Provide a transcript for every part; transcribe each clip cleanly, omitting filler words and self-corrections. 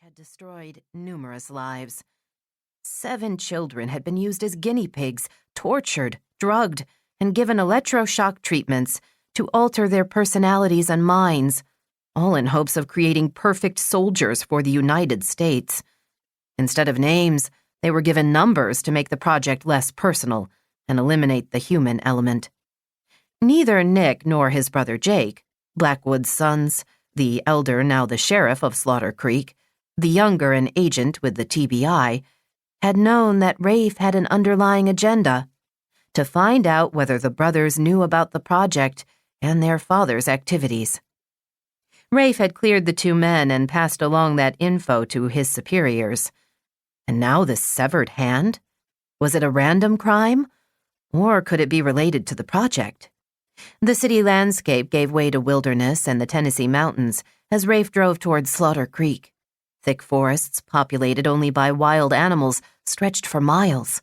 had destroyed numerous lives. 7 children had been used as guinea pigs, tortured, drugged, and given electroshock treatments to alter their personalities and minds, all in hopes of creating perfect soldiers for the United States. Instead of names, they were given numbers to make the project less personal and eliminate the human element. Neither Nick nor his brother Jake, Blackwood's sons, the elder now the sheriff of Slaughter Creek, the younger an agent with the TBI, had known that Rafe had an underlying agenda: to find out whether the brothers knew about the project and their father's activities. Rafe had cleared the 2 men and passed along that info to his superiors. And now this severed hand? Was it a random crime? Or could it be related to the project? The city landscape gave way to wilderness and the Tennessee mountains as Rafe drove towards Slaughter Creek. Thick forests, populated only by wild animals, stretched for miles.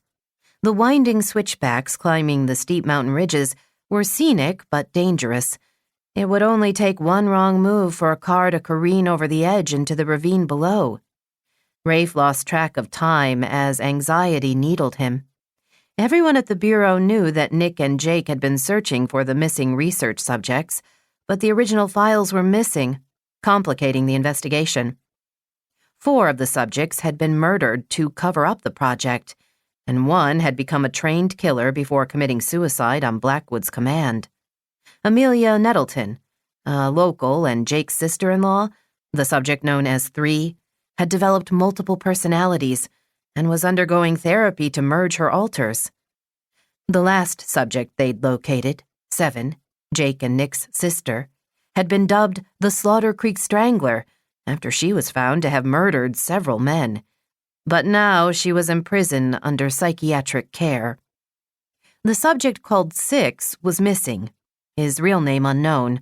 The winding switchbacks climbing the steep mountain ridges were scenic but dangerous. It would only take one wrong move for a car to careen over the edge into the ravine below. Rafe lost track of time as anxiety needled him. Everyone at the Bureau knew that Nick and Jake had been searching for the missing research subjects, but the original files were missing, complicating the investigation. 4 of the subjects had been murdered to cover up the project, and 1 had become a trained killer before committing suicide on Blackwood's command. Amelia Nettleton, a local and Jake's sister-in-law, the subject known as 3, had developed multiple personalities and was undergoing therapy to merge her alters. The last subject they'd located, 7, Jake and Nick's sister, had been dubbed the Slaughter Creek Strangler after she was found to have murdered several men. But now she was in prison under psychiatric care. The subject called 6 was missing, his real name unknown.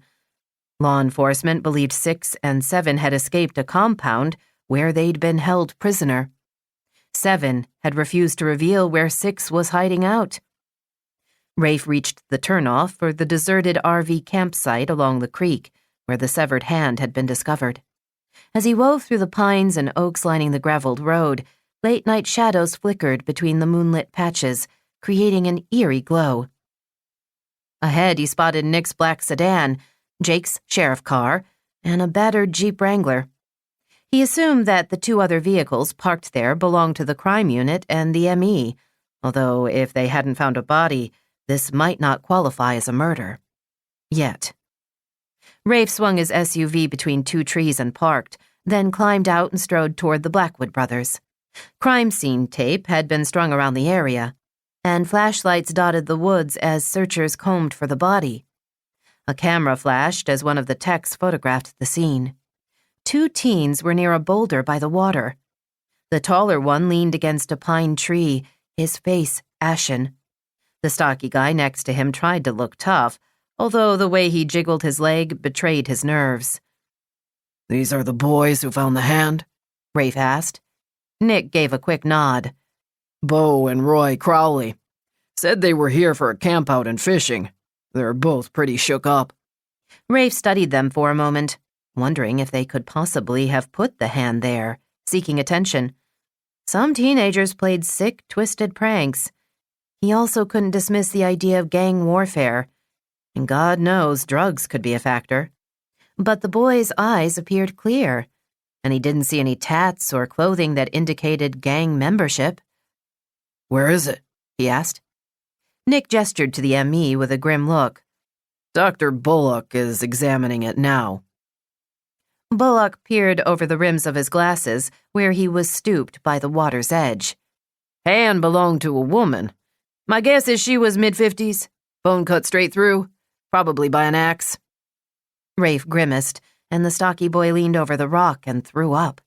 Law enforcement believed 6 and 7 had escaped a compound where they'd been held prisoner. 7 had refused to reveal where 6 was hiding out. Rafe reached the turnoff for the deserted RV campsite along the creek where the severed hand had been discovered. As he wove through the pines and oaks lining the graveled road, late-night shadows flickered between the moonlit patches, creating an eerie glow. Ahead, he spotted Nick's black sedan, Jake's sheriff car, and a battered Jeep Wrangler. He assumed that the 2 other vehicles parked there belonged to the crime unit and the ME, although if they hadn't found a body, this might not qualify as a murder. Yet. Rafe swung his SUV between 2 trees and parked, then climbed out and strode toward the Blackwood brothers. Crime scene tape had been strung around the area, and flashlights dotted the woods as searchers combed for the body. A camera flashed as one of the techs photographed the scene. 2 teens were near a boulder by the water. The taller one leaned against a pine tree, his face ashen. The stocky guy next to him tried to look tough, although the way he jiggled his leg betrayed his nerves. "These are the boys who found the hand?" Rafe asked. Nick gave a quick nod. "Bo and Roy Crowley. Said they were here for a campout and fishing. They're both pretty shook up." Rafe studied them for a moment, wondering if they could possibly have put the hand there, seeking attention. Some teenagers played sick, twisted pranks. He also couldn't dismiss the idea of gang warfare, and God knows drugs could be a factor. But the boy's eyes appeared clear, and he didn't see any tats or clothing that indicated gang membership. "Where is it?" he asked. Nick gestured to the ME with a grim look. "Dr. Bullock is examining it now." Bullock peered over the rims of his glasses, where he was stooped by the water's edge. "Hand belonged to a woman. My guess is she was mid-50s. Bone cut straight through, probably by an axe." Rafe grimaced, and the stocky boy leaned over the rock and threw up.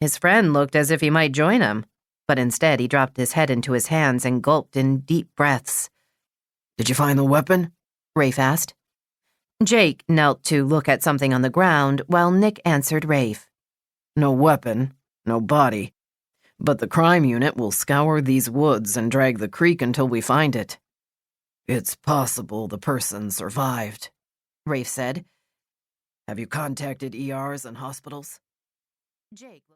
His friend looked as if he might join him, but instead he dropped his head into his hands and gulped in deep breaths. "Did you find the weapon?" Rafe asked. Jake knelt to look at something on the ground while Nick answered Rafe. "No weapon, no body. But the crime unit will scour these woods and drag the creek until we find it. It's possible the person survived," Rafe said. "Have you contacted ERs and hospitals?" Jake